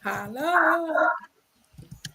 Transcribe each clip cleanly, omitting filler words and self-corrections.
Hello.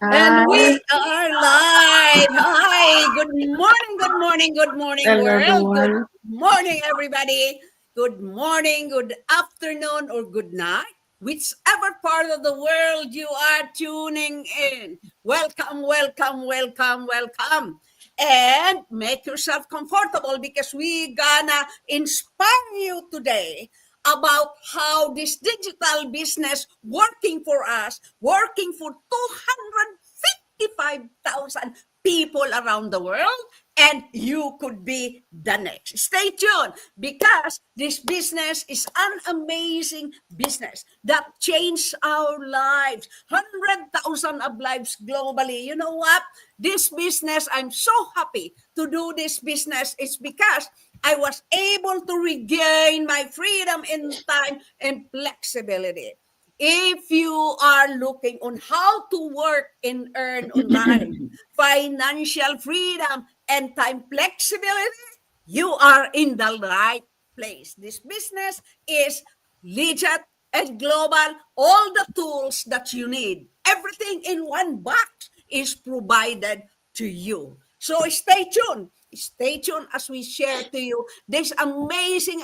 And Hi, we are live. Hi. Good morning. Good morning. Good morning, hello world. Good everyone. morning, everybody. Good morning, good afternoon, or good night. Whichever part of the world you are tuning in. Welcome, welcome, welcome, welcome. And make yourself comfortable because we gonna inspire you today about how this digital business working for us, working for 255,000 people around the world, and you could be the next. Stay tuned because this business is an amazing business that changed our lives, 100,000 of lives globally. You know what? This business, I'm so happy to do this business. It's because I was able to regain my freedom in time and flexibility. If you are looking on how to work and earn online, financial freedom, and time flexibility, you are in the right place. This business is legit and global. All the tools that you need, everything in one box is provided to you. So stay tuned. Stay tuned as we share to you this amazing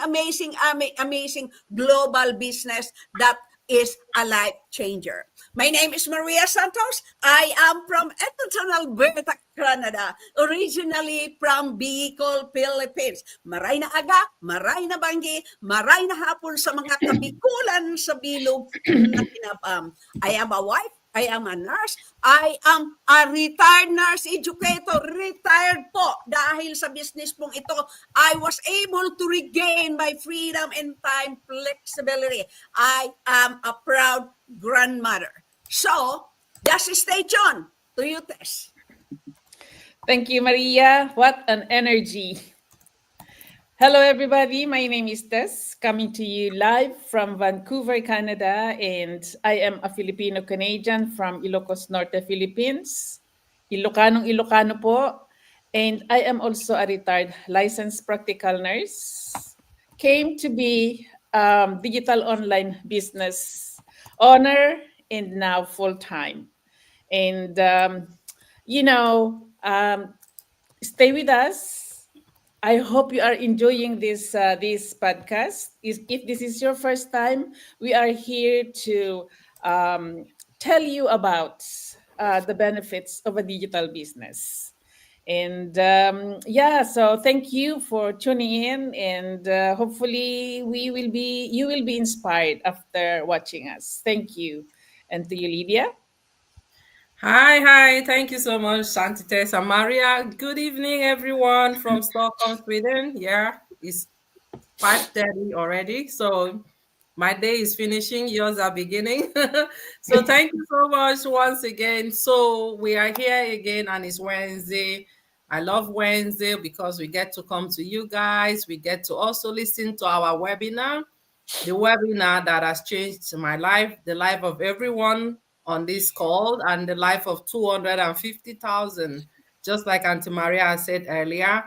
global business that is a life changer. My name is Maria Santos. I am from Edmonton, Alberta, Canada, originally from Bicol, Philippines. Maray na aga, maray na banggi, maray na hapon sa mga kabikulan sa bilog na kinabam. I am a wife, I am a nurse, I am a retired nurse educator, retired po dahil sa business pong ito, I was able to regain my freedom and time flexibility. I am a proud grandmother. So, just stay tuned to you, Tess. Thank you, Maria. What an energy. Hello, everybody. My name is Tess, coming to you live from Vancouver, Canada, and I am a Filipino-Canadian from Ilocos Norte, Philippines. Ilocano po. And I am also a retired licensed practical nurse. Came to be digital online business owner and now full-time. And, stay with us. I hope you are enjoying this podcast. If this is your first time, we are here to tell you about the benefits of a digital business. And so thank you for tuning in, and hopefully you will be inspired after watching us. Thank you, and to you, Lydia. Hi. Thank you so much, Santi Tessa Maria. Good evening, everyone from Stockholm, Sweden. Yeah, it's 5:30 already. So my day is finishing, yours are beginning. So thank you so much once again. So we are here again, and it's Wednesday. I love Wednesday because we get to come to you guys. We get to also listen to our webinar, the webinar that has changed my life, the life of everyone on this call, and the life of 250,000, just like Auntie Maria said earlier.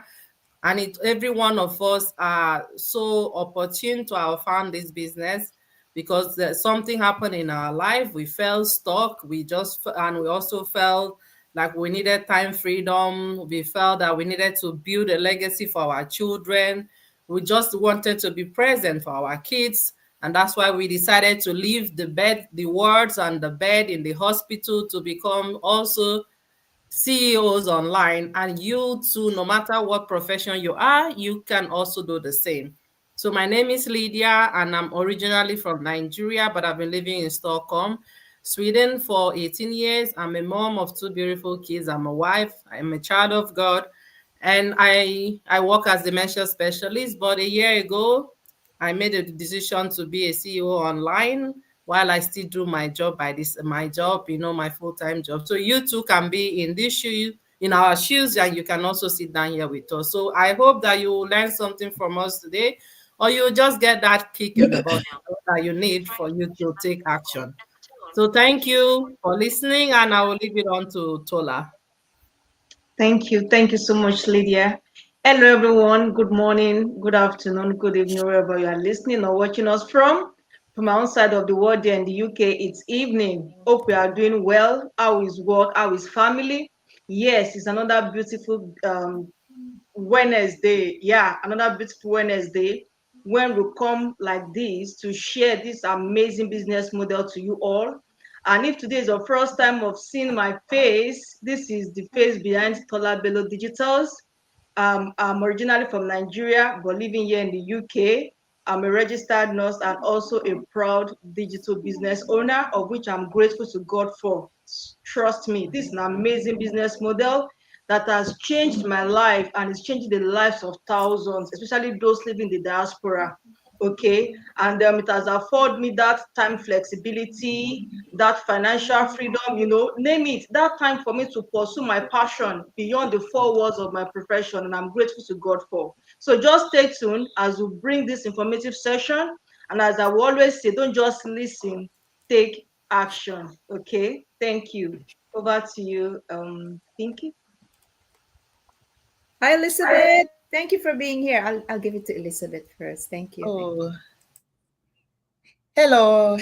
And every one of us are so opportune to have found this business because something happened in our life. We felt stuck. And we also felt like we needed time freedom. We felt that we needed to build a legacy for our children. We just wanted to be present for our kids. And that's why we decided to leave the wards and the bed in the hospital to become also CEOs online. And you too, no matter what profession you are, you can also do the same. So my name is Lydia, and I'm originally from Nigeria, but I've been living in Stockholm, Sweden for 18 years. I'm a mom of two beautiful kids. I'm a wife. I'm a child of God. And I work as dementia specialist. But a year ago, I made a decision to be a CEO online while I still do my job my job, my full-time job. So you too can be in our shoes, and you can also sit down here with us. So I hope that you will learn something from us today, or you'll just get that kick in the butt that you need for you to take action. So thank you for listening, and I will leave it on to Tola. Thank you. Thank you so much, Lydia. Hello, everyone. Good morning, good afternoon, good evening, wherever you are listening or watching us from. from my own side of the world there in the UK, it's evening. Hope we are doing well. How is work? How is family? Yes, it's another beautiful Wednesday. Yeah, another beautiful Wednesday when we come like this to share this amazing business model to you all. And if today is your first time of seeing my face, this is the face behind Tola Bello Digitals. I'm originally from Nigeria, but living here in the UK. I'm a registered nurse and also a proud digital business owner, of which I'm grateful to God for. Trust me, this is an amazing business model that has changed my life and is changing the lives of thousands, especially those living in the diaspora. Okay, and it has afforded me that time flexibility, that financial freedom, name it, that time for me to pursue my passion beyond the four walls of my profession, and I'm grateful to God for. So just stay tuned as we bring this informative session, and as I will always say, don't just listen, take action. Okay, thank you. Over to you, Pinky. Hi, Elizabeth. Thank you for being here. I'll give it to Elizabeth first. Thank you. Oh, hello.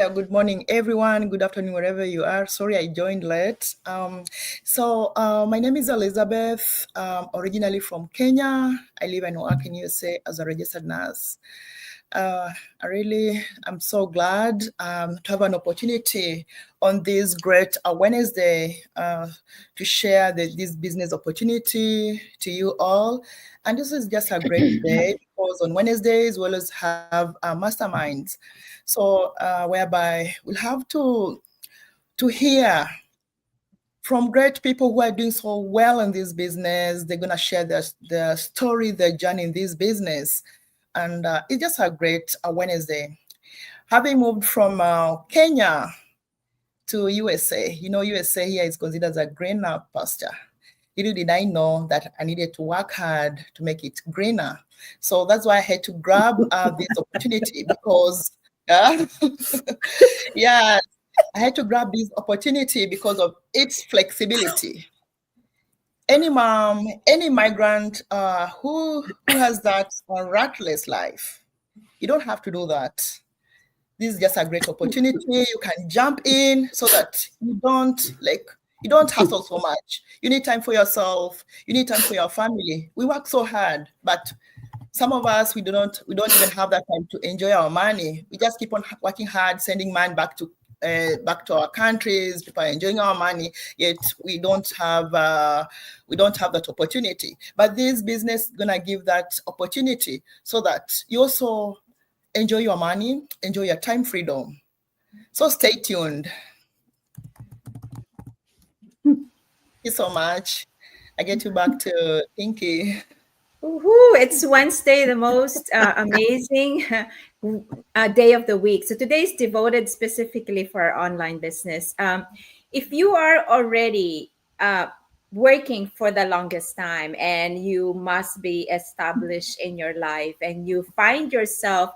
Good morning, everyone. Good afternoon, wherever you are. Sorry, I joined late. My name is Elizabeth. Originally from Kenya. I live and work in USA as a registered nurse. I'm so glad to have an opportunity on this great Wednesday to share this business opportunity to you all. And this is just a great day because on Wednesdays we'll always have masterminds. So whereby we'll have to hear from great people who are doing so well in this business. They're going to share their story, their journey in this business. And it's just a great Wednesday. Having moved from Kenya to USA, USA here is considered as a greener pasture. Little did I know that I needed to work hard to make it greener. So that's why I had to grab this opportunity because, yeah, I had to grab this opportunity because of its flexibility. Any mom, any migrant who has that ratless life, you don't have to do that. This is just a great opportunity. You can jump in so that you don't hustle so much. You need time for yourself. You need time for your family. We work so hard, but some of us we don't even have that time to enjoy our money. We just keep on working hard, sending money back to our countries. People are enjoying our money, yet we don't have that opportunity. But this business is gonna give that opportunity so that you also enjoy your money, enjoy your time freedom. So stay tuned. Thank you so much. I get you back to Pinky. Woohoo! It's Wednesday, the most amazing day of the week. So today is devoted specifically for our online business. If you are already working for the longest time and you must be established in your life and you find yourself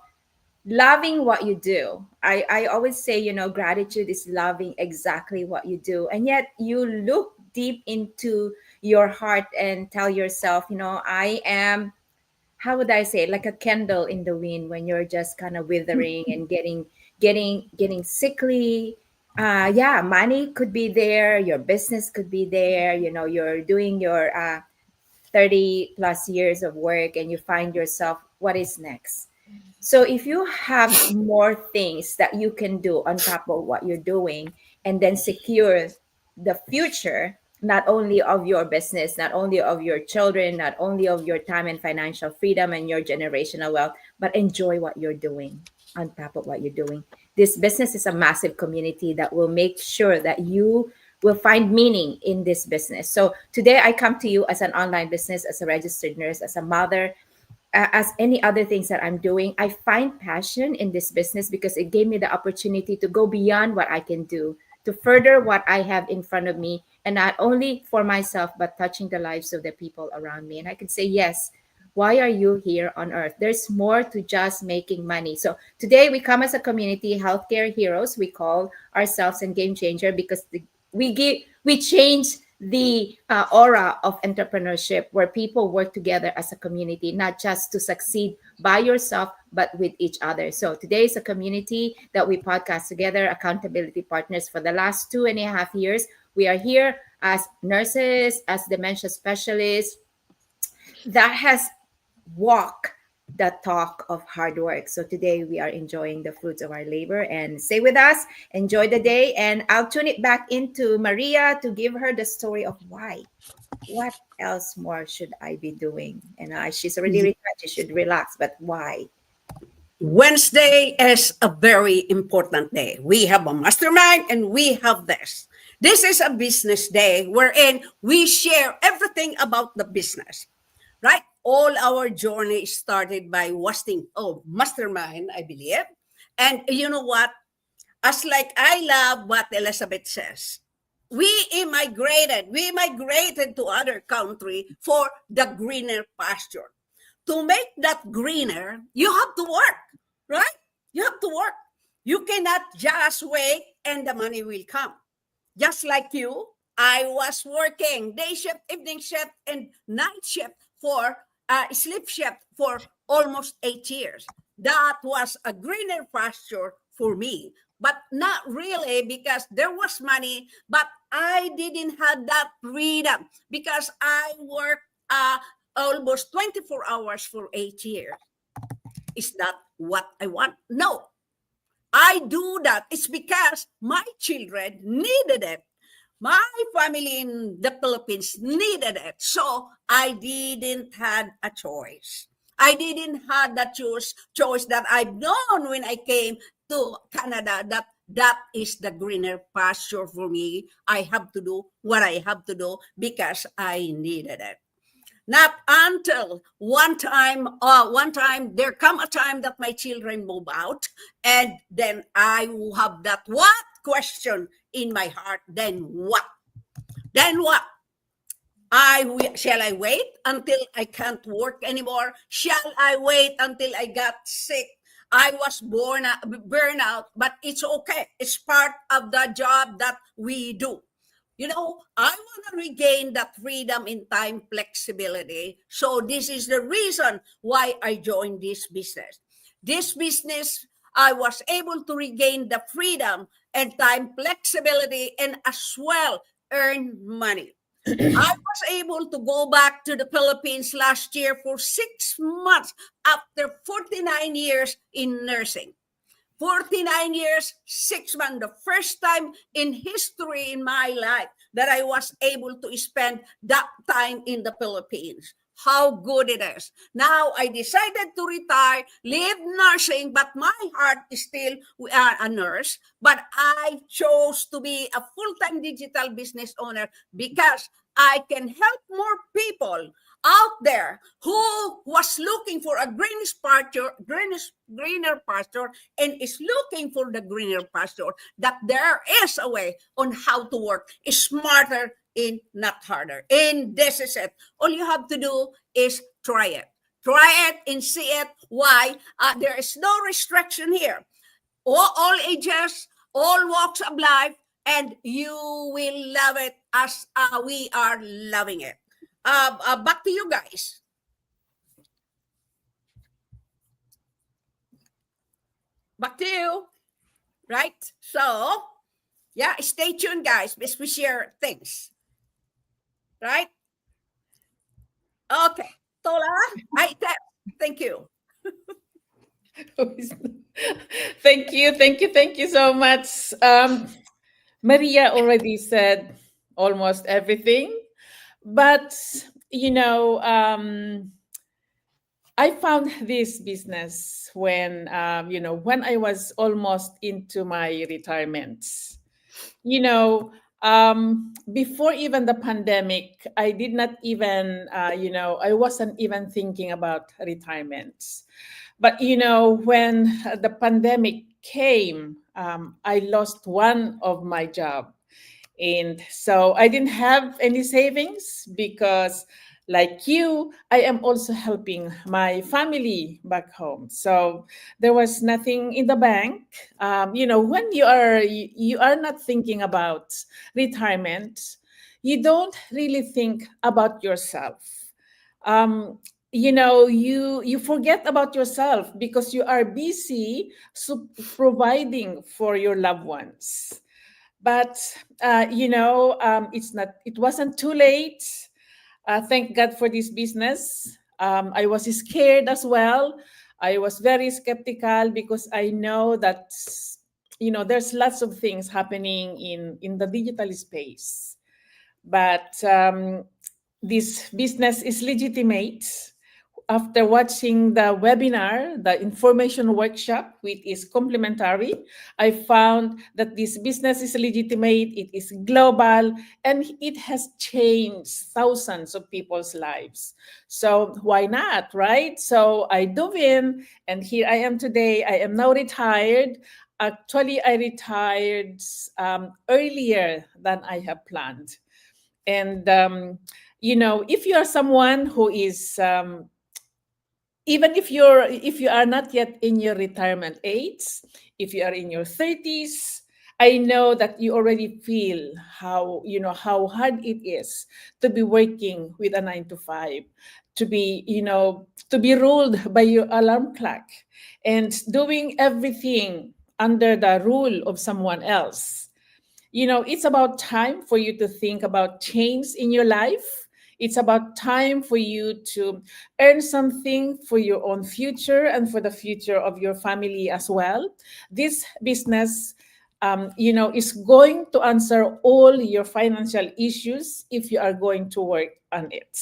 loving what you do, I always say, gratitude is loving exactly what you do. And yet you look deep into your heart and tell yourself, I am, how would I say, like a candle in the wind when you're just kind of withering and getting sickly. Yeah, money could be there, your business could be there, you're doing your 30 plus years of work and you find yourself, what is next? So if you have more things that you can do on top of what you're doing and then secure the future, not only of your business, not only of your children, not only of your time and financial freedom and your generational wealth, but enjoy what you're doing on top of what you're doing. This business is a massive community that will make sure that you will find meaning in this business. So today I come to you as an online business, as a registered nurse, as a mother, as any other things that I'm doing. I find passion in this business because it gave me the opportunity to go beyond what I can do, to further what I have in front of me, and not only for myself, but touching the lives of the people around me. And I can say, yes, why are you here on earth? There's more to just making money. So today we come as a community, healthcare heroes. We call ourselves and game changer because we change the aura of entrepreneurship where people work together as a community, not just to succeed by yourself, but with each other. So today is a community that we podcast together, accountability partners for the last 2.5 years. We are here as nurses, as dementia specialists that has walked the talk of hard work. So today we are enjoying the fruits of our labor, and stay with us, enjoy the day, and I'll tune it back into Maria to give her the story of why. What else more should I be doing? And she's already retired, she should relax, but why? Wednesday is a very important day. We have a mastermind and we have this. This is a business day wherein we share everything about the business, right? All our journey started by watching, mastermind, I believe. And you know what? As like I love what Elizabeth says. We migrated to other country for the greener pasture. To make that greener, you have to work, right? You have to work. You cannot just wait and the money will come. Just like you, I was working day shift, evening shift, and night shift for sleep shift for almost 8 years. That was a greener pasture for me, but not really because there was money, but I didn't have that freedom because I worked almost 24 hours for 8 years. Is that what I want? No, I do that. It's because my children needed it. My family in the Philippines needed it. So I didn't have a choice. I didn't have that choice that I've known when I came to Canada that that is the greener pasture for me. I have to do what I have to do because I needed it. Not until one time there come a time that my children move out, and then I will have that what question in my heart. Then what? Then what? Shall I wait until I can't work anymore? Shall I wait until I got sick? I was burnout, but it's okay. It's part of the job that we do. I want to regain that freedom in time flexibility. So this is the reason why I joined this business. This business, I was able to regain the freedom and time flexibility and as well earn money. I was able to go back to the Philippines last year for 6 months after 49 years in nursing. 49 years, 6 months, the first time in history in my life that I was able to spend that time in the Philippines. How good it is. Now I decided to retire, leave nursing, but my heart is still a nurse. But I chose to be a full-time digital business owner because I can help more people out there who was looking for a greener pasture and is looking for the greener pasture, that there is a way on how to work smarter and not harder. And this is it. All you have to do is try it. Try it and see it. Why? There is no restriction here. All ages, all walks of life, and you will love it as we are loving it. Back to you guys. Back to you. Right? So, yeah, stay tuned, guys, as we share things. Right? Okay. Tola, thank you. Thank you so much. Maria already said almost everything, but you know, I found this business when when I was almost into my retirement. You know, before even the pandemic, I did not even I wasn't even thinking about retirement. But when the pandemic came, I lost one of my job, and so I didn't have any savings because, like you, I am also helping my family back home. So there was nothing in the bank. When you are not thinking about retirement, you don't really think about yourself. Um, you forget about yourself because you are busy providing for your loved ones. But it wasn't too late. Thank God for this business. I was scared as well. I was very skeptical because I know that there's lots of things happening in the digital space. But this business is legitimate. After watching the webinar, the information workshop, which is complimentary, I found that this business is legitimate, it is global, and it has changed thousands of people's lives. So why not, right? So I dove in, and here I am today. I am now retired. Actually, I retired earlier than I have planned. And if you are someone who is even if you are not yet in your retirement age, if you are in your 30s, I know that you already feel how hard it is to be working with a 9 to 5, to be ruled by your alarm clock and doing everything under the rule of someone else. It's about time for you to think about change in your life. It's about time for you to earn something for your own future and for the future of your family as well. This business, is going to answer all your financial issues if you are going to work on it.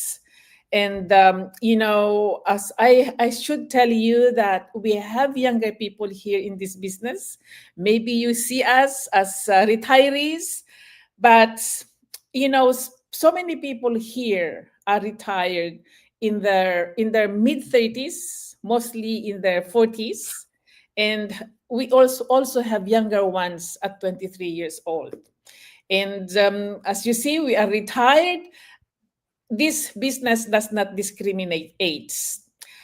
And as I should tell you that we have younger people here in this business. Maybe you see us as retirees, but so many people here are retired in their mid 30s, mostly in their 40s, and we also have younger ones at 23 years old. And as you see, we are retired. This business does not discriminate age.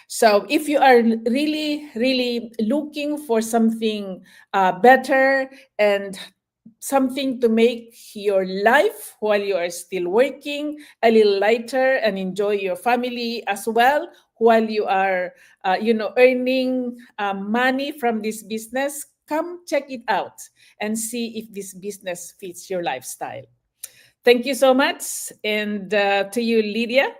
So if you are really, really looking for something better and something to make your life while you are still working a little lighter and enjoy your family as well while you are, earning money from this business, come check it out and see if this business fits your lifestyle. Thank you so much. And to you, Lydia.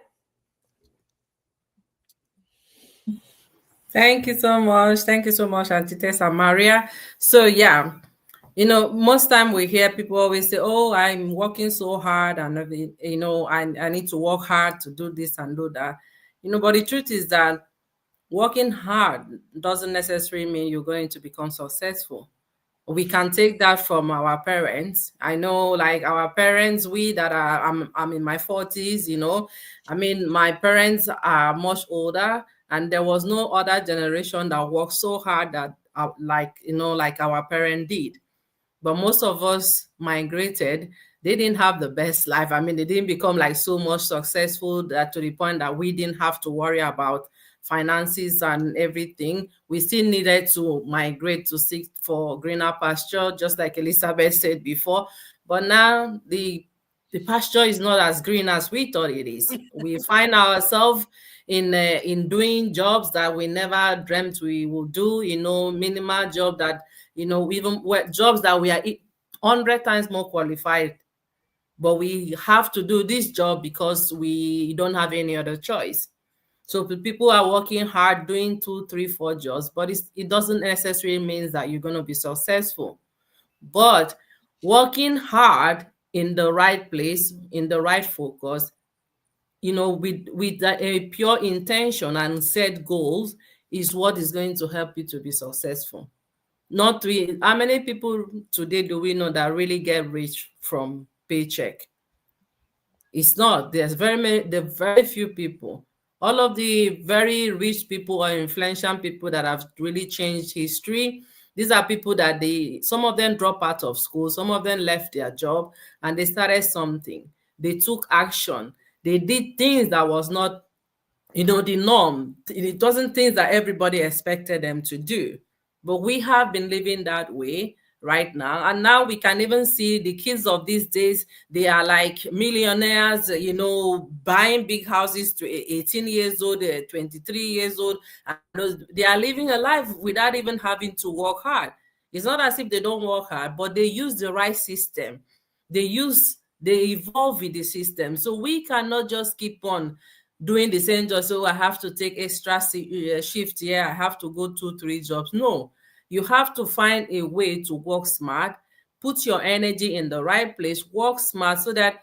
Thank you so much. Thank you so much, Auntie Tessa Maria. So yeah, most time we hear people always say, "Oh, I'm working so hard, and I need to work hard to do this and do that." But the truth is that working hard doesn't necessarily mean you're going to become successful. We can take that from our parents. I know, like our parents, we that are, I'm in my 40s, I mean, my parents are much older, and there was no other generation that worked so hard that, like our parent did. But most of us migrated. They didn't have the best life. I mean, they didn't become like so much successful that to the point that we didn't have to worry about finances and everything. We still needed to migrate to seek for greener pasture, just like Elizabeth said before. But now the pasture is not as green as we thought it is. We find ourselves in doing jobs that we never dreamt we would do. Minimal job that even jobs that we are 100 times more qualified, but we have to do this job because we don't have any other choice. So the people are working hard, doing 2, 3, 4 jobs, but it doesn't necessarily mean that you're going to be successful. But working hard in the right place, in the right focus, with a pure intention and set goals is what is going to help you to be successful. Not we. How many people today do we know that really get rich from paycheck? It's not. There are very few people. All of the very rich people or influential people that have really changed history, these are people that some of them dropped out of school, some of them left their job, and they started something. They took action. They did things that was not, the norm. It wasn't things that everybody expected them to do. But we have been living that way, right now. And now we can even see the kids of these days, they are like millionaires, buying big houses to 18 years old, 23 years old, and they are living a life without even having to work hard. It's not as if they don't work hard, but they use the right system. They evolve with the system. So we cannot just keep on doing the same job. So I have to take extra shift here. I have to go 2, 3 jobs. No, you have to find a way to work smart, put your energy in the right place, work smart, so that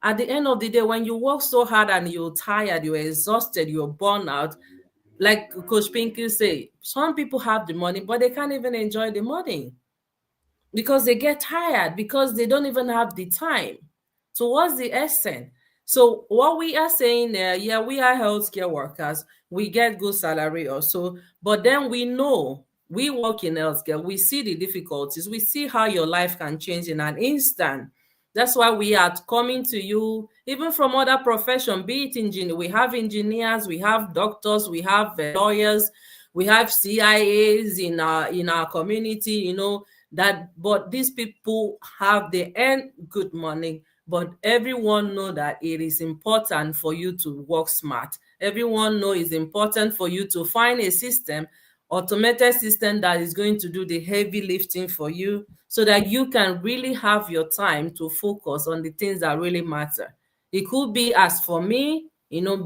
at the end of the day, when you work so hard and you're tired, you're exhausted, you're burnt out, like Coach Pinky say, some people have the money, but they can't even enjoy the money because they get tired, because they don't even have the time. So what's the essence? So what we are saying there, yeah, we are healthcare workers, we get good salary also, but then we know, we work in healthcare, we see the difficulties, we see how your life can change in an instant. That's why we are coming to you, even from other profession, be it engineer. We have engineers, we have doctors, we have lawyers, we have CIAs in our community, that, but these people have, they earn good money, but everyone know that it is important for you to work smart. Everyone know it's important for you to find a system, automated system, that is going to do the heavy lifting for you, so that you can really have your time to focus on the things that really matter. It could be, as for me,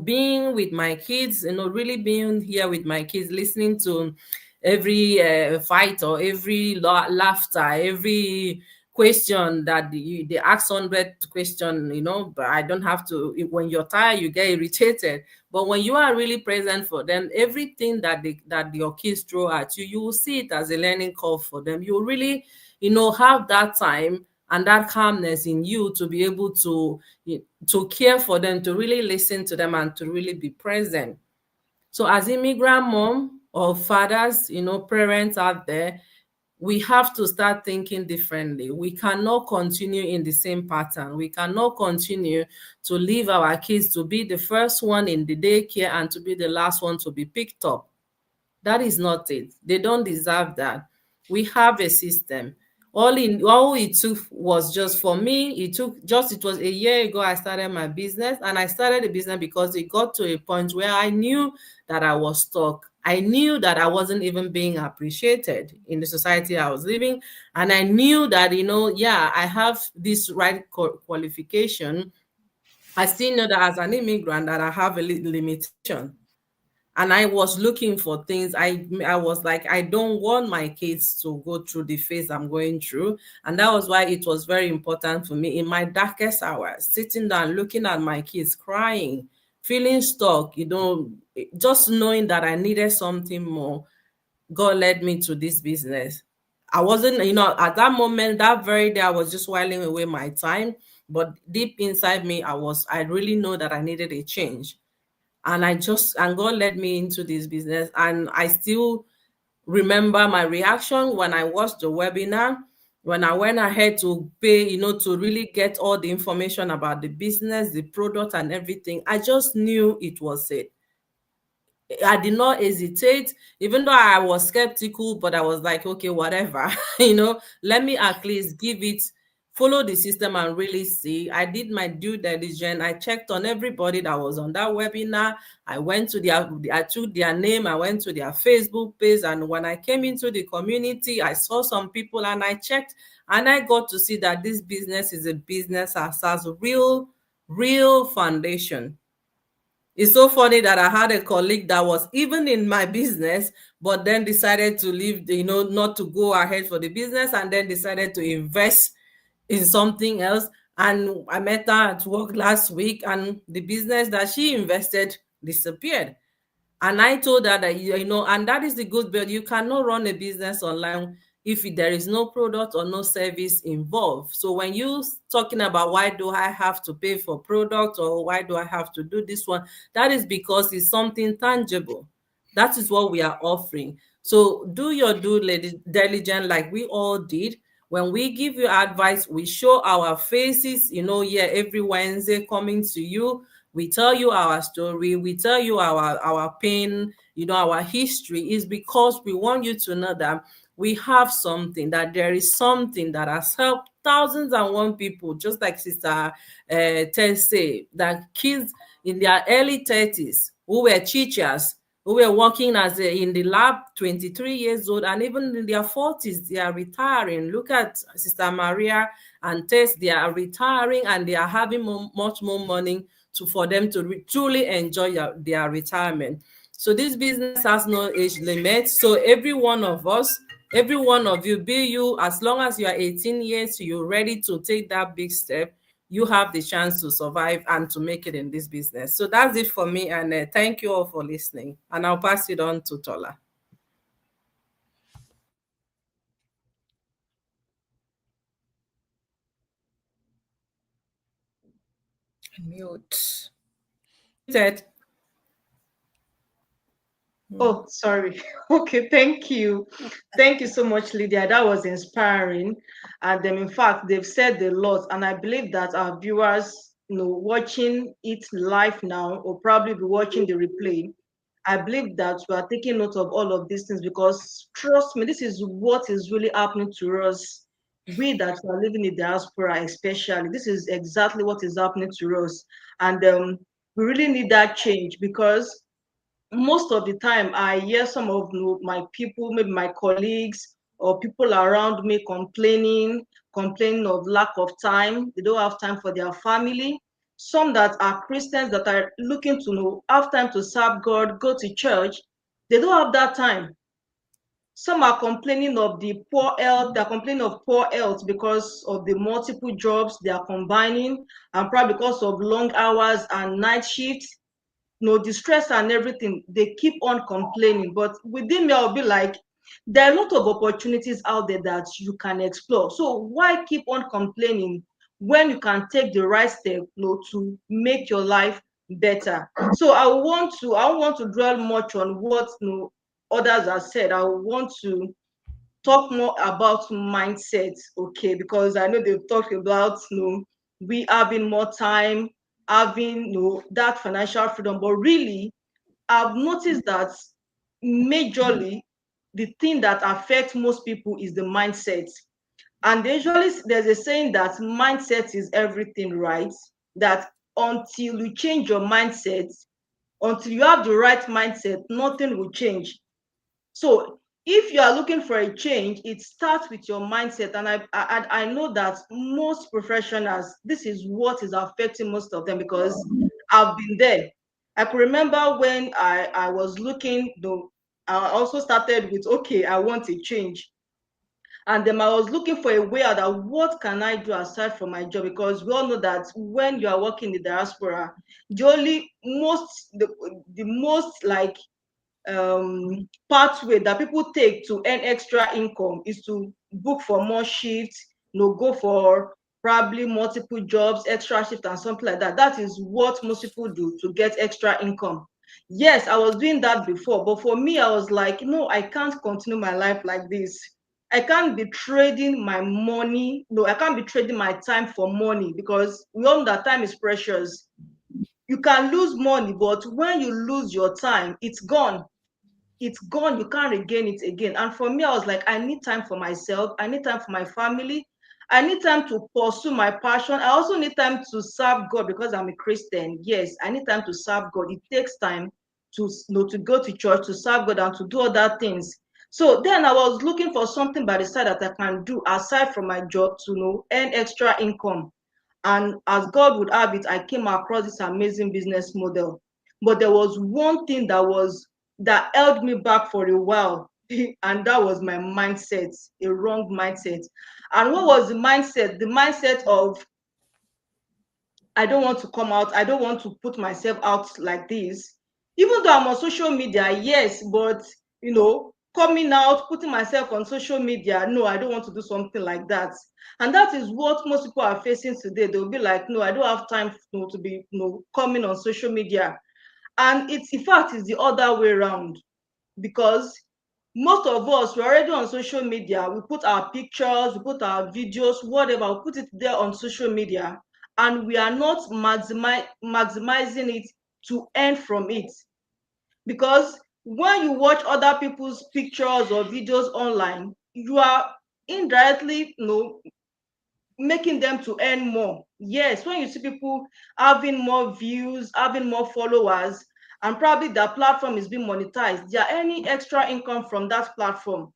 being with my kids, really being here with my kids, listening to every fight, or every laughter, every question that they ask 100 question, but I don't have to. When you're tired, you get irritated, but when you are really present for them, everything that your kids throw at you, you will see it as a learning curve for them. You really, have that time and that calmness in you to be able to care for them, to really listen to them, and to really be present. So as immigrant mom or fathers, parents out there, we have to start thinking differently. We cannot continue in the same pattern. We cannot continue to leave our kids to be the first one in the daycare and to be the last one to be picked up. That is not it. They don't deserve that. We have a system. All it took was, just for me, it was a year ago I started my business, and I started the business because it got to a point where I knew that I was stuck. I knew that I wasn't even being appreciated in the society I was living. And I knew that, yeah, I have this right qualification. I still know that as an immigrant that I have a little limitation. And I was looking for things. I was like, I don't want my kids to go through the phase I'm going through. And that was why it was very important for me in my darkest hours, sitting down, looking at my kids crying, feeling stuck, just knowing that I needed something more. God led me to this business. I wasn't, at that moment, that very day, I was just whiling away my time. But deep inside me, I really know that I needed a change. And God led me into this business. And I still remember my reaction when I watched the webinar, when I went ahead to pay, to really get all the information about the business, the product, and everything. I just knew it was it. I did not hesitate, even though I was skeptical, but I was like, okay, whatever, let me at least follow the system and really see. I did my due diligence. I checked on everybody that was on that webinar. I took their name, I went to their Facebook page, and when I came into the community, I saw some people and I checked, and I got to see that this business is a business that has real foundation. It's so funny that I had a colleague that was even in my business, but then decided to leave, not to go ahead for the business, and then decided to invest in something else. And I met her at work last week, and the business that she invested disappeared. And I told her that, and that is the good bit. You cannot run a business online if there is no product or no service involved. So when you talking about why do I have to pay for product, or why do I have to do this one, that is because it's something tangible. That is what we are offering. So do your due diligence like we all did. When we give you advice, we show our faces, every Wednesday coming to you. We tell you our story, we tell you our pain, our history, is because we want you to know that we have something, that there is something that has helped thousands and one people, just like Sister Tess say, that kids in their early 30s who were teachers, who were working in the lab, 23 years old, and even in their 40s, they are retiring. Look at Sister Maria and Tess, they are retiring and they are having much more money for them to truly enjoy their retirement. So this business has no age limit. So every one of us, every one of you, be you, as long as you are 18 years, you're ready to take that big step, you have the chance to survive and to make it in this business. So that's it for me. And thank you all for listening. And I'll pass it on to Tola. Mute. Ted. Oh, sorry. Okay, thank you. Thank you so much, Lydia. That was inspiring. And in fact, they've said a lot. And I believe that our viewers, watching it live now or probably be watching the replay, I believe that we are taking note of all of these things because trust me, this is what is really happening to us. We that are living in diaspora, especially, this is exactly what is happening to us. And we really need that change because most of the time I hear some of my people, maybe my colleagues or people around me complaining of lack of time. They don't have time for their family. Some that are Christians that are looking to have time to serve God, go to church, they don't have that time. Some are complaining of the poor health. They're complaining of poor health because of the multiple jobs they are combining, and probably because of long hours and night shifts, the stress and everything. They keep on complaining. But within me, I'll be like, there are a lot of opportunities out there that you can explore. So why keep on complaining when you can take the right step, to make your life better? So I want to dwell much on what others have said. I want to talk more about mindset, okay? Because I know they've talked about we having more time, having that financial freedom, but really I've noticed that majorly the thing that affects most people is the mindset. And there's a saying that mindset is everything, right? That until you change your mindset, until you have the right mindset, nothing will change. So if you are looking for a change, it starts with your mindset. And I know that most professionals, this is what is affecting most of them because I've been there. I could remember when I was looking, though, I also started with, okay, I want a change. And then I was looking for a way out of what can I do aside from my job, because we all know that when you are working in the diaspora, the most like pathway that people take to earn extra income is to book for more shifts, go for probably multiple jobs, extra shift and something like that. That is what most people do to get extra income. Yes, I was doing that before, but for me, I was like, no, I can't continue my life like this. I can't be trading my money. No, I can't be trading my time for money, because we all know that time is precious. You can lose money, but when you lose your time, it's gone. It's gone. You can't regain it again. And for me, I was like, I need time for myself. I need time for my family. I need time to pursue my passion. I also need time to serve God because I'm a Christian. Yes, I need time to serve God. It takes time to go to church, to serve God, and to do other things. So then I was looking for something by the side that I can do aside from my job to earn extra income. And as God would have it, I came across this amazing business model. But there was one thing that held me back for a while, and that was my mindset, a wrong mindset. And what was the mindset? The mindset of, I don't want to come out, I don't want to put myself out like this. Even though I'm on social media, yes, but coming out, putting myself on social media, no, I don't want to do something like that. And that is what most people are facing today. They'll be like, no, I don't have time to be coming on social media. And it's, in fact, it's the other way around, because most of us, we're already on social media. We put our pictures, we put our videos, whatever, we put it there on social media, and we are not maximizing it to earn from it. Because when you watch other people's pictures or videos online, you are indirectly, making them to earn more. Yes, when you see people having more views, having more followers, and probably their platform is being monetized, they are earning extra income from that platform.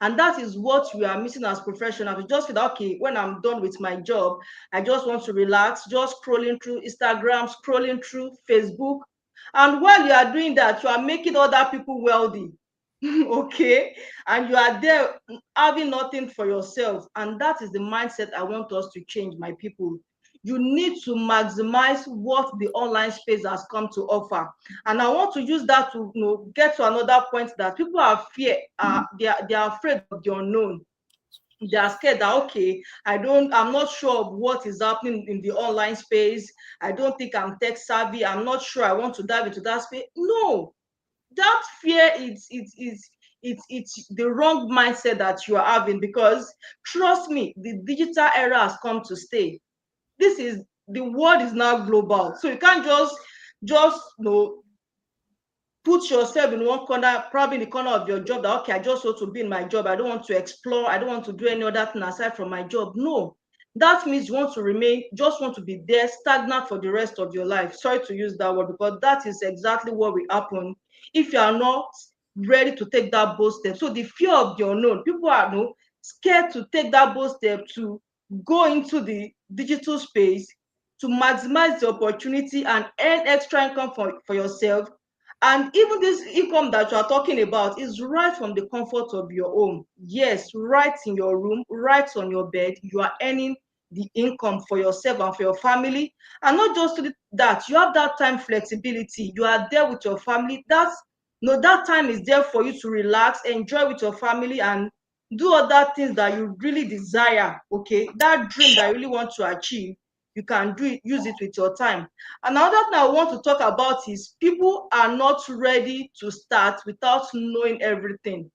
And that is what we are missing as professionals. We just feel that, okay, when I'm done with my job, I just want to relax, just scrolling through Instagram, scrolling through Facebook. And while you are doing that, you are making other people wealthy. Okay, and you are there having nothing for yourself. And that is the mindset I want us to change, my people. You need to maximize what the online space has come to offer. And I want to use that to, get to another point, that people are fear, they are afraid of the unknown. They are scared that, okay, I'm not sure of what is happening in the online space. I don't think I'm tech savvy. I'm not sure I want to dive into that space. No, that fear it's the wrong mindset that you are having, because trust me, the digital era has come to stay. This is The world is now global, so you can't just put yourself in one corner, probably in the corner of your job, that, okay, I just want to be in my job, I don't want to explore, I don't want to do any other thing aside from my job. No, that means you want to remain, just want to be there stagnant for the rest of your life. Sorry to use that word, because that is exactly what will happen if you are not ready to take that bold step. So the fear of the unknown, people are scared to take that bold step, to go into the digital space, to maximize the opportunity and earn extra income for yourself. And even this income that you are talking about is right from the comfort of your home. Yes, right in your room, right on your bed, you are earning the income for yourself and for your family. And not just that, you have that time flexibility. You are there with your family. That time is there for you to relax, enjoy with your family, and do other things that you really desire. Okay, that dream that you really want to achieve, you can do it, use it with your time. Another thing I want to talk about is people are not ready to start without knowing everything.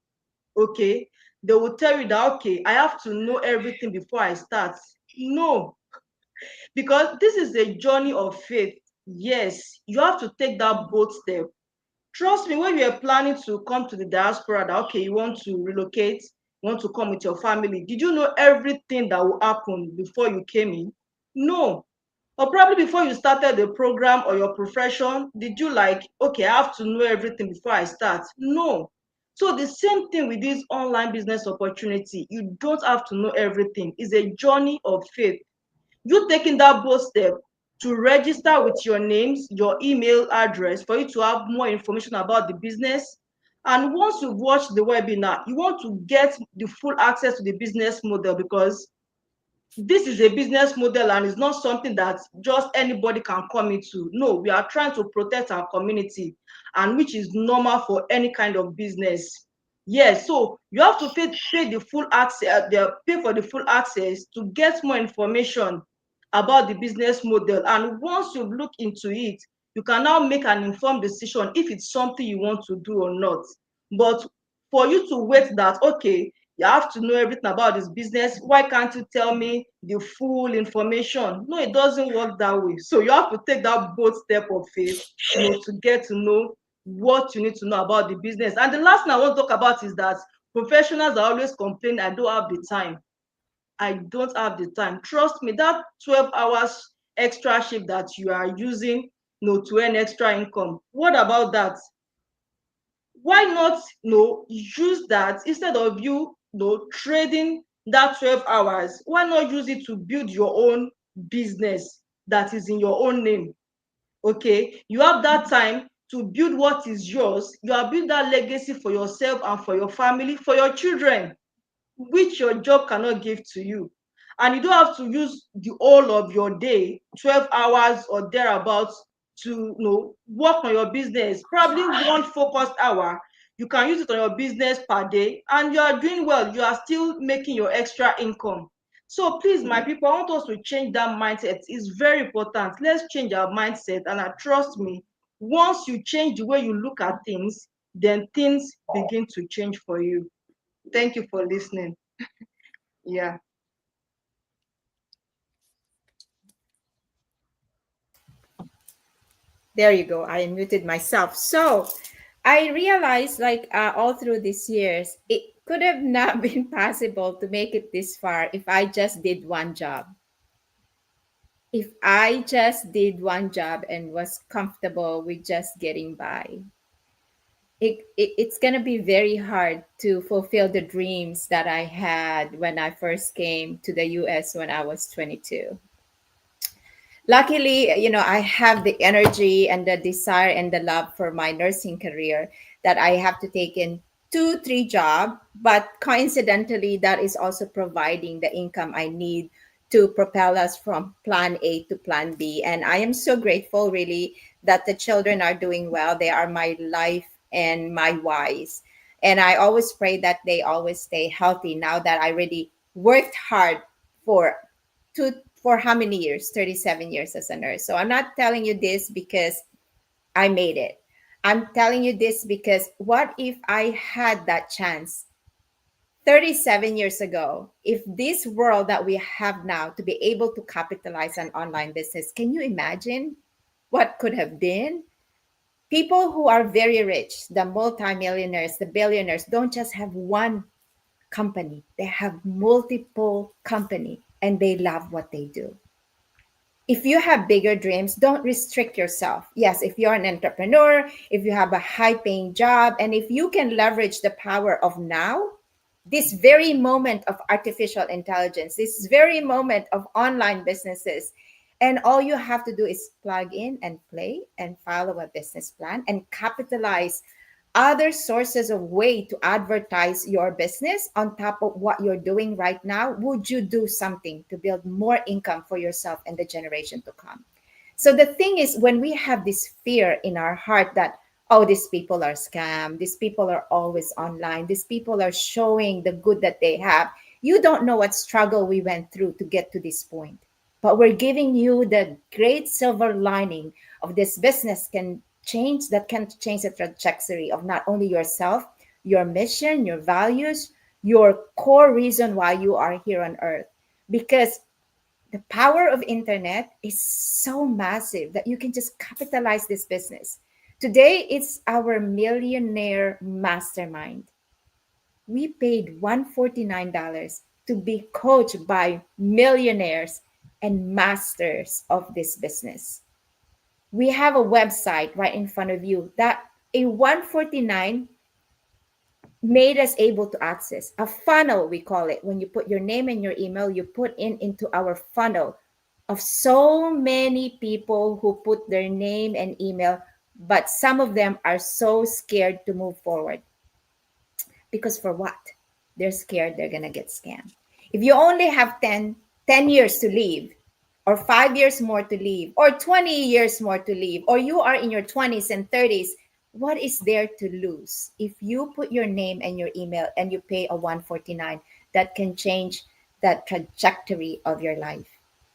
Okay, they will tell you that, okay, I have to know everything before I start. No, because this is a journey of faith. Yes, you have to take that bold step. Trust me, when you are planning to come to the diaspora, that, okay, you want to relocate, you want to come with your family, did you know everything that will happen before you came in? No. Or probably before you started the program or your profession, did you like, okay, I have to know everything before I start? No. So the same thing with this online business opportunity. You don't have to know everything. It's a journey of faith. You taking that bold step to register with your names, your email address, for you to have more information about the business. And once you've watched the webinar, you want to get the full access to the business model, because this is a business model and it's not something that just anybody can come into. No, we are trying to protect our community, and which is normal for any kind of business. Yes, so you have to pay the full access, pay for the full access to get more information about the business model. And once you look into it, you can now make an informed decision if it's something you want to do or not. But for you to wait that, okay, you have to know everything about this business, why can't you tell me the full information? No, it doesn't work that way. So you have to take that bold step of faith, to get to know what you need to know about the business. And the last thing I want to talk about is that professionals are always complaining, I don't have the time. I don't have the time. Trust me, that 12 hours extra shift that you are using, to earn extra income, what about that? Why not, use that instead of you, trading that 12 hours? Why not use it to build your own business that is in your own name? Okay, you have that time to build what is yours. You are building that legacy for yourself and for your family, for your children, which your job cannot give to you. And you don't have to use the whole of your day, 12 hours or thereabouts, to, work on your business. Probably one focused hour, you can use it on your business per day, and you are doing well. You are still making your extra income. So please, my people, I want us to change that mindset. It's very important. Let's change our mindset. And trust me, once you change the way you look at things, then things begin to change for you. Thank you for listening. Yeah. There you go. I muted myself. So I realized, like, all through these years, could have not been possible to make it this far if I just did one job. If I just did one job and was comfortable with just getting by, it's going to be very hard to fulfill the dreams that I had when I first came to the US when I was 22. Luckily, I have the energy and the desire and the love for my nursing career that I have to take in 2 3 job, but coincidentally that is also providing the income I need to propel us from plan A to plan B. And I am so grateful really that the children are doing well. They are my life and my whys, and I always pray that they always stay healthy now that I really worked hard for for how many years? 37 years as a nurse. So I'm not telling you this because I made it. I'm telling you this because what if I had that chance 37 years ago? If this world that we have now to be able to capitalize on online business, can you imagine what could have been? People who are very rich, the multimillionaires, the billionaires, don't just have one company. They have multiple company and they love what they do. If you have bigger dreams, don't restrict yourself. Yes, if you're an entrepreneur, if you have a high paying job, and if you can leverage the power of now, this very moment of artificial intelligence, this very moment of online businesses, and all you have to do is plug in and play and follow a business plan and capitalize other sources of way to advertise your business on top of what you're doing right now. Would you do something to build more income for yourself and the generation to come? So the thing is, when we have this fear in our heart that, oh, these people are scam, these people are always online, these people are showing the good that they have, you don't know what struggle we went through to get to this point. But we're giving you the great silver lining of this business can change the trajectory of not only yourself, your mission, your values, your core reason why you are here on earth. Because the power of internet is so massive that you can just capitalize this business. Today, it's our millionaire mastermind. We paid $149 to be coached by millionaires and masters of this business. We have a website right in front of you that a 149 made us able to access a funnel, we call it. When you put your name and your email, you put into our funnel of so many people who put their name and email, but some of them are so scared to move forward. Because for what? They're scared they're gonna get scammed. If you only have 10 years to live, or 5 years more to live, or 20 years more to live, or you are in your 20s and 30s, what is there to lose? If you put your name and your email and you pay a 149, that can change that trajectory of your life.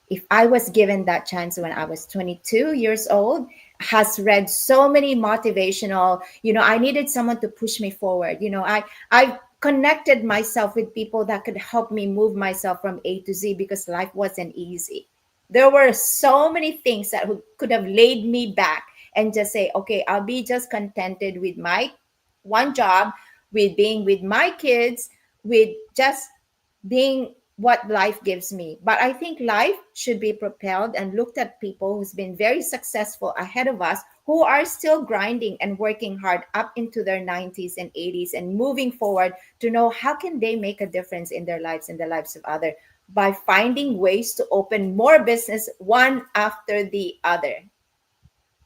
If I was given that chance when I was 22 years old, has read so many motivational, I needed someone to push me forward. I connected myself with people that could help me move myself from A to Z because life wasn't easy. There were so many things that could have laid me back and just say, okay, I'll be just contented with my one job, with being with my kids, with just being what life gives me. But I think life should be propelled and looked at people who's been very successful ahead of us, who are still grinding and working hard up into their 90s and 80s and moving forward to know how can they make a difference in their lives and the lives of others by finding ways to open more business one after the other,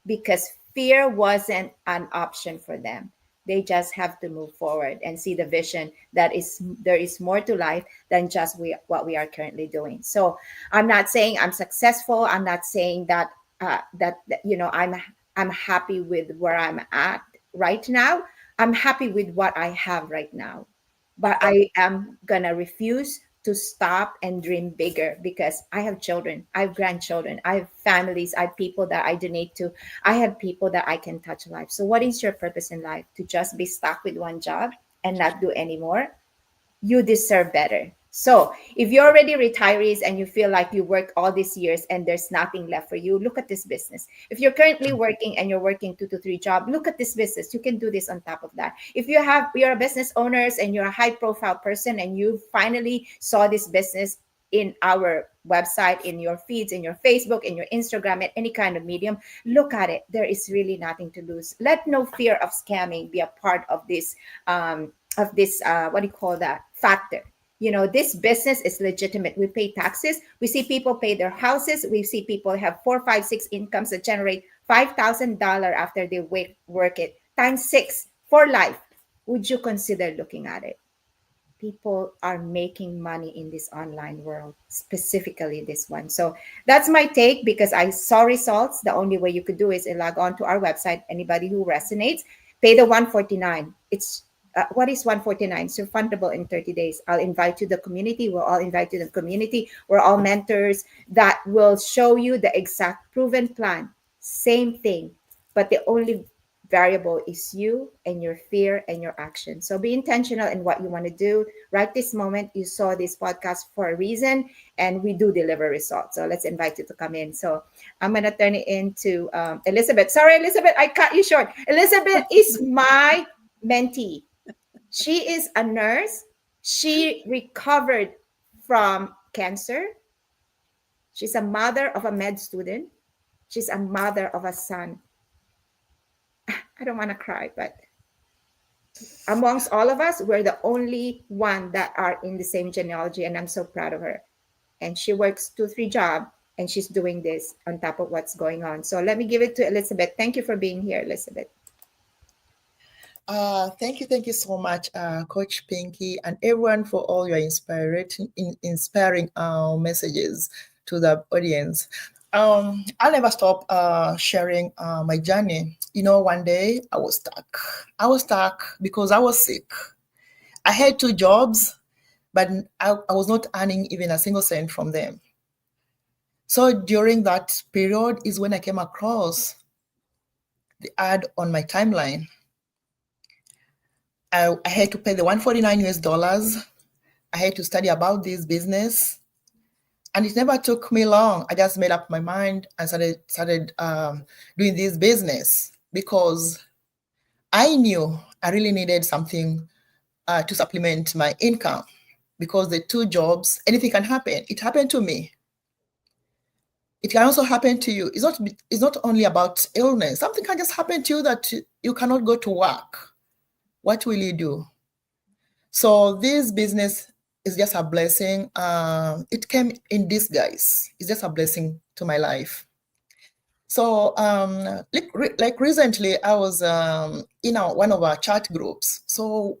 because fear wasn't an option for them. They just have to move forward and see the vision that there is more to life than just what we are currently doing. So I'm not saying I'm successful. I'm not saying that I'm happy with where I'm at right now. I'm happy with what I have right now, but I am gonna refuse to stop and dream bigger because I have children, I have grandchildren, I have families, I have people that I donate to, I have people that I can touch life. So what is your purpose in life? To just be stuck with one job and not do anymore? You deserve better. So if you're already retirees and you feel like you worked all these years and there's nothing left for you, look at this business. If you're currently working and you're working 2 to 3 jobs, look at this business. You can do this on top of that. If you're a business owners and you're a high profile person and you finally saw this business in our website, in your feeds, in your Facebook, in your Instagram, at any kind of medium, look at it. There is really nothing to lose. Let no fear of scamming be a part of this what do you call that factor. This business is legitimate. We pay taxes. We see people pay their houses. We see people have 4, 5, 6 incomes that generate $5,000 after they work it times 6 for life. Would you consider looking at it? People are making money in this online world, specifically this one. So that's my take, because I saw results. The only way you could do is log on to our website. Anybody who resonates, pay the 149. It's what is 149? So fundable in 30 days. I'll invite you to the community. We'll all invite you to the community. We're all mentors that will show you the exact proven plan. Same thing, but the only variable is you and your fear and your action. So be intentional in what you want to do. Right this moment, you saw this podcast for a reason, and we do deliver results. So let's invite you to come in. So I'm going to turn it into Elizabeth. Sorry, Elizabeth, I cut you short. Elizabeth is my mentee. She is a nurse. She recovered from cancer. She's a mother of a med student. She's a mother of a son. I don't want to cry, but amongst all of us, we're the only one that are in the same genealogy, and I'm so proud of her. And she works 2, 3 jobs, and she's doing this on top of what's going on. So let me give it to Elizabeth. Thank you for being here, Elizabeth. Thank you so much, Coach Pinky, and everyone for all your inspiring messages to the audience. I'll never stop sharing my journey. One day I was stuck. I was stuck because I was sick. I had 2 jobs, but I was not earning even a single cent from them. So during that period is when I came across the ad on my timeline. I had to pay the $149. I had to study about this business, and it never took me long. I just made up my mind and started doing this business because I knew I really needed something to supplement my income, because the 2 jobs, anything can happen. It happened to me. It can also happen to you. It's not only about illness. Something can just happen to you that you cannot go to work. What will you do? So this business is just a blessing. It came in disguise. It's just a blessing to my life. So like recently, I was in one of our chat groups. So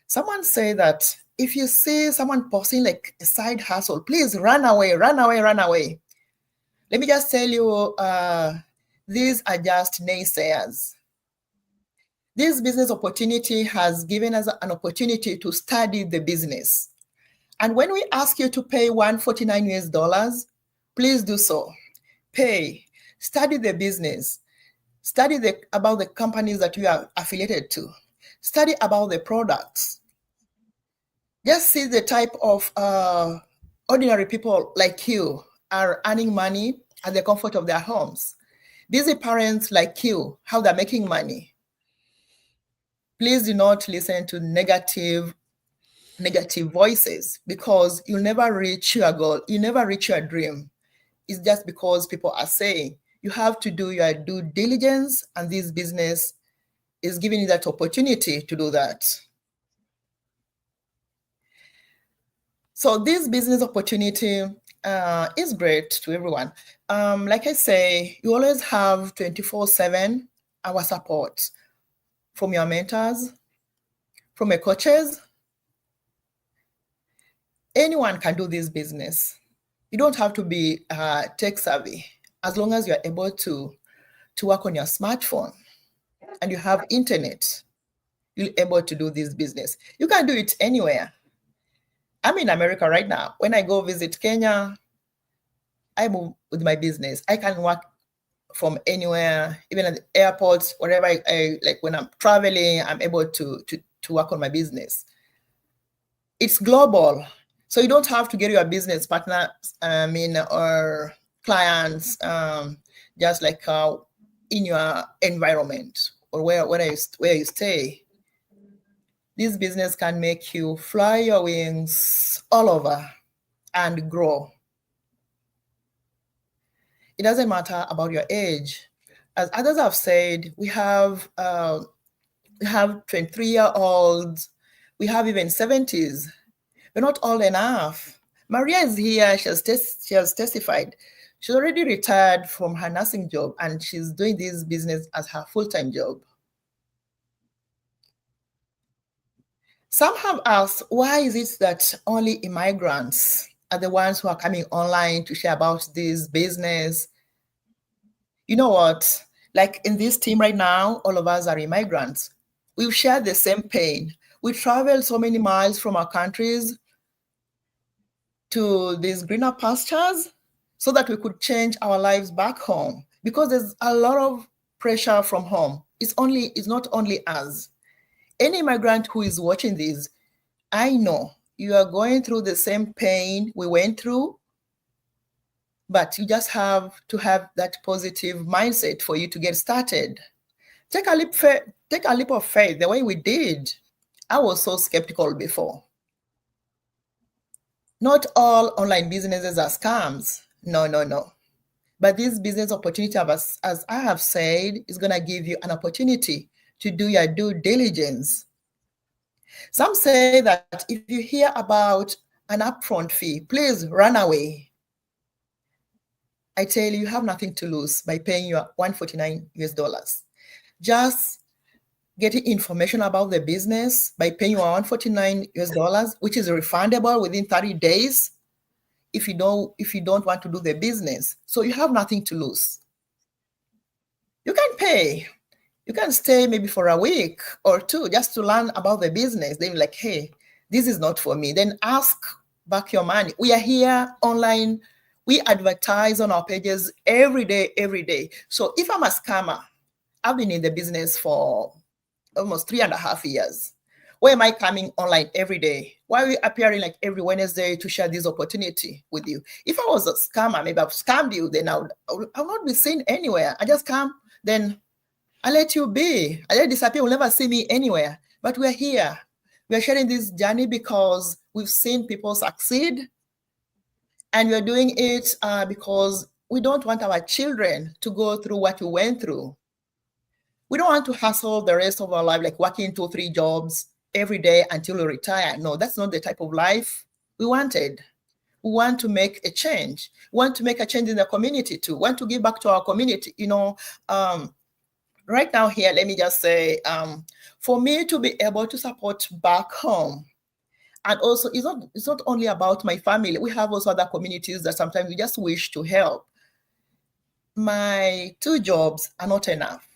someone said that if you see someone posting like a side hustle, please run away, run away, run away. Let me just tell you, these are just naysayers. This business opportunity has given us an opportunity to study the business. And when we ask you to pay $149, please do so. Pay, study the business, study about the companies that you are affiliated to, study about the products. Just see the type of ordinary people like you are earning money at the comfort of their homes. Busy parents like you, how they're making money. Please do not listen to negative voices, because you'll never reach your goal. You never reach your dream. It's just because people are saying. You have to do your due diligence, and this business is giving you that opportunity to do that. So this business opportunity is great to everyone. Like I say, you always have 24/7 hour support from your mentors, from your coaches. Anyone can do this business. You don't have to be tech savvy. As long as you're able to work on your smartphone and you have internet, you're able to do this business. You can do it anywhere. I'm in America right now. When I go visit Kenya, I move with my business. I can work from anywhere, even at the airports, wherever I like. When I'm traveling, I'm able to work on my business. It's global. So you don't have to get your business partner, or clients, just like in your environment or where you stay. This business can make you fly your wings all over and grow. It doesn't matter about your age. As others have said, we have 23-year-olds, we have even 70s. We're not old enough. Maria is here. She has testified. She's already retired from her nursing job and she's doing this business as her full-time job. Some have asked, why is it that only immigrants are the ones who are coming online to share about this business? You know what? Like in this team right now, all of us are immigrants. We've shared the same pain. We travel so many miles from our countries to these greener pastures so that we could change our lives back home, because there's a lot of pressure from home. It's not only us. Any immigrant who is watching this, I know you are going through the same pain we went through, but you just have to have that positive mindset for you to get started. Take a leap of faith the way we did. I was so skeptical before. Not all online businesses are scams. No. But this business opportunity, as I have said, is going to give you an opportunity to do your due diligence. Some say that if you hear about an upfront fee, please run away. I tell you, you have nothing to lose by paying your $149. Just getting information about the business by paying your $149, which is refundable within 30 days if you don't want to do the business. So you have nothing to lose. You can pay. You can stay maybe for a week or two just to learn about the business. Then like, hey, this is not for me. Then ask back your money. We are here online. We advertise on our pages every day. So if I'm a scammer, I've been in the business for almost 3.5 years. Why am I coming online every day? Why are we appearing like every Wednesday to share this opportunity with you? If I was a scammer, maybe I've scammed you, then I would not be seen anywhere. I just come, then I let you be. I let you disappear. You'll never see me anywhere. But we're here. We're sharing this journey because we've seen people succeed. And we're doing it because we don't want our children to go through what we went through. We don't want to hustle the rest of our life, like working 2-3 jobs every day until we retire. No, that's not the type of life we wanted. We want to make a change. We want to make a change in the community too. We want to give back to our community. Right now here, let me just say, for me to be able to support back home, and also it's not only about my family. We have also other communities that sometimes we just wish to help. My 2 jobs are not enough.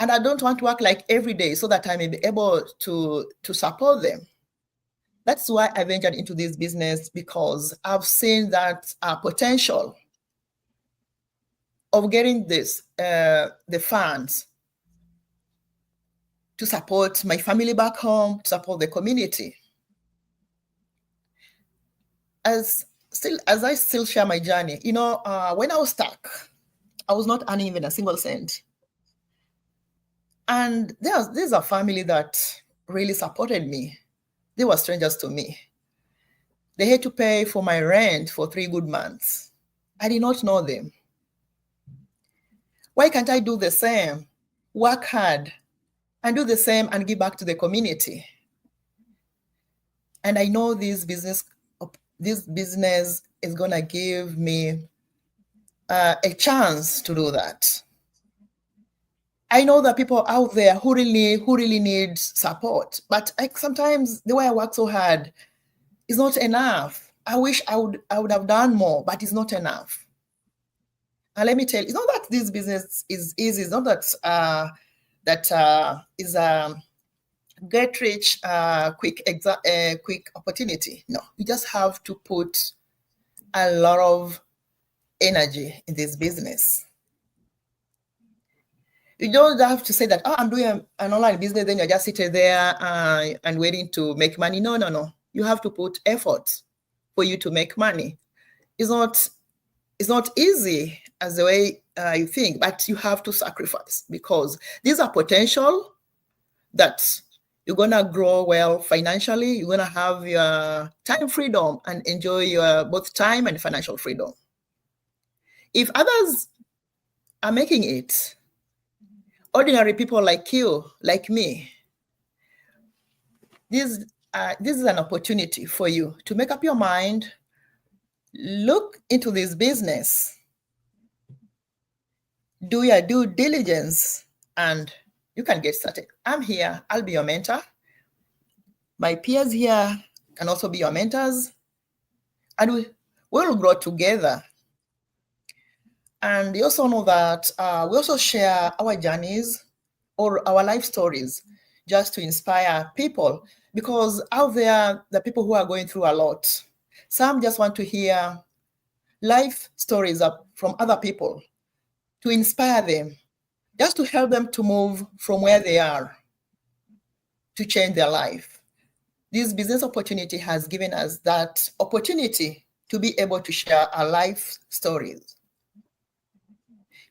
And I don't want to work like every day so that I may be able to support them. That's why I ventured into this business, because I've seen that potential of getting the funds to support my family back home, to support the community. As I still share my journey, when I was stuck, I was not earning even a single cent. And there's a family that really supported me. They were strangers to me. They had to pay for my rent for 3 good months. I did not know them. Why can't I do the same? Work hard and do the same and give back to the community. And I know this business is gonna give me a chance to do that. I know that people out there who really need support, but sometimes the way I work so hard is not enough. I wish I would have done more, but it's not enough. And let me tell you, it's not that this business is easy. It's not that that is a get rich quick opportunity. No, you just have to put a lot of energy in this business. You don't have to say that, oh, I'm doing an online business, then you're just sitting there and waiting to make money. No. You have to put effort for you to make money. It's not easy as the way you think, but you have to sacrifice, because these are potential that you're going to grow well financially. You're going to have your time freedom and enjoy your both time and financial freedom. If others are making it, ordinary people like you, like me, this is an opportunity for you to make up your mind, look into this business, do your due diligence, and you can get started. I'm here. I'll be your mentor. My peers here can also be your mentors, and we'll grow together. And you also know that we also share our journeys or our life stories just to inspire people, because out there, the people who are going through a lot, some just want to hear life stories from other people to inspire them, just to help them to move from where they are to change their life. This business opportunity has given us that opportunity to be able to share our life stories.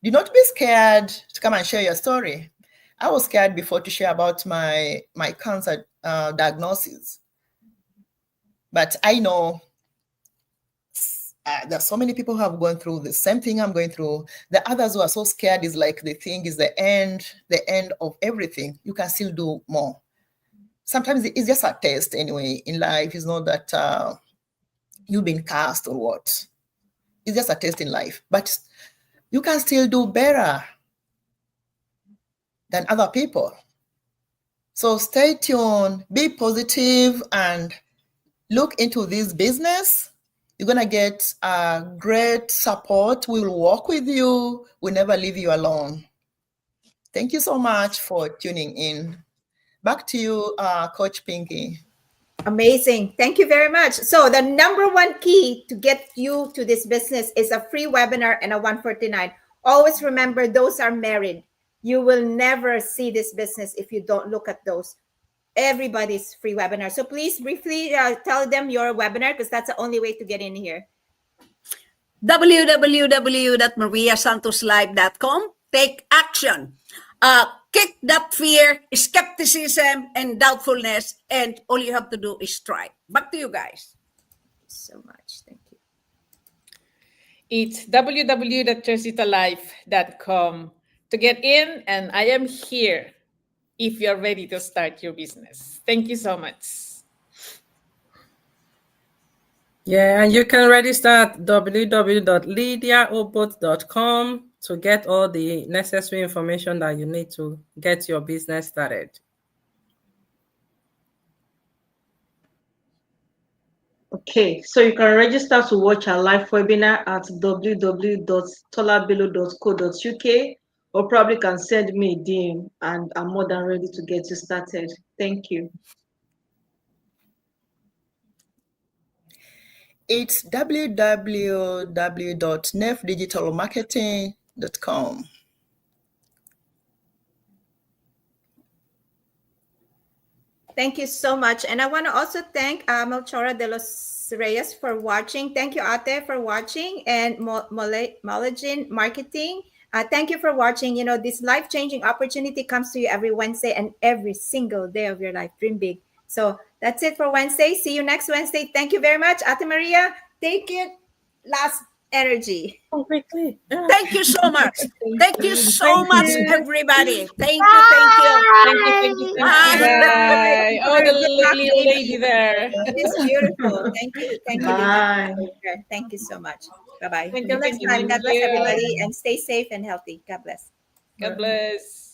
Do not be scared to come and share your story. I was scared before to share about my cancer diagnosis, but I know there's so many people who have gone through the same thing I'm going through. The others who are so scared is like they think is the end of everything. You can still do more. Sometimes it's just a test anyway in life. It's not that you've been cast or what. It's just a test in life. But you can still do better than other people. So stay tuned, be positive, and look into this business. You're going to get great support. We will work with you. We'll never leave you alone. Thank you so much for tuning in. Back to you, Coach Pinky. Amazing. Thank you very much. So the number one key to get you to this business is a free webinar and a 149. Always remember, those are married. You will never see this business if you don't look at those. Everybody's free webinar. So please briefly tell them your webinar, because that's the only way to get in here. www.mariasantoslive.com. Take action. Kick that fear, skepticism, and doubtfulness, and all you have to do is try. Back to you guys. So much. Thank you. It's www.tersitalife.com to get in, and I am here if you're ready to start your business. Thank you so much. Yeah, and you can register at www.lydiaobot.com to get all the necessary information that you need to get your business started. Okay, so you can register to watch our live webinar at www.tolabelo.co.uk, or probably can send me a DM, and I'm more than ready to get you started. Thank you. It's www.nefdigitalmarketing.com. Thank you so much. And I want to also thank Melchora de los Reyes for watching. Thank you, Ate, for watching, and Molygin Marketing. Thank you for watching. You know, this life-changing opportunity comes to you every Wednesday and every single day of your life. Dream big. So that's it for Wednesday. See you next Wednesday. Thank you very much. Ate Maria, take it. Last energy. Oh, quickly. Thank you so much. Thank you so much, everybody. Thank you. Thank you. Bye. Bye. Oh, the little lady there. It's beautiful. Thank you. Thank you. Bye. Thank you so much. Bye-bye. Thank Until you, next thank time, you. God bless everybody, and stay safe and healthy. God bless. God bless.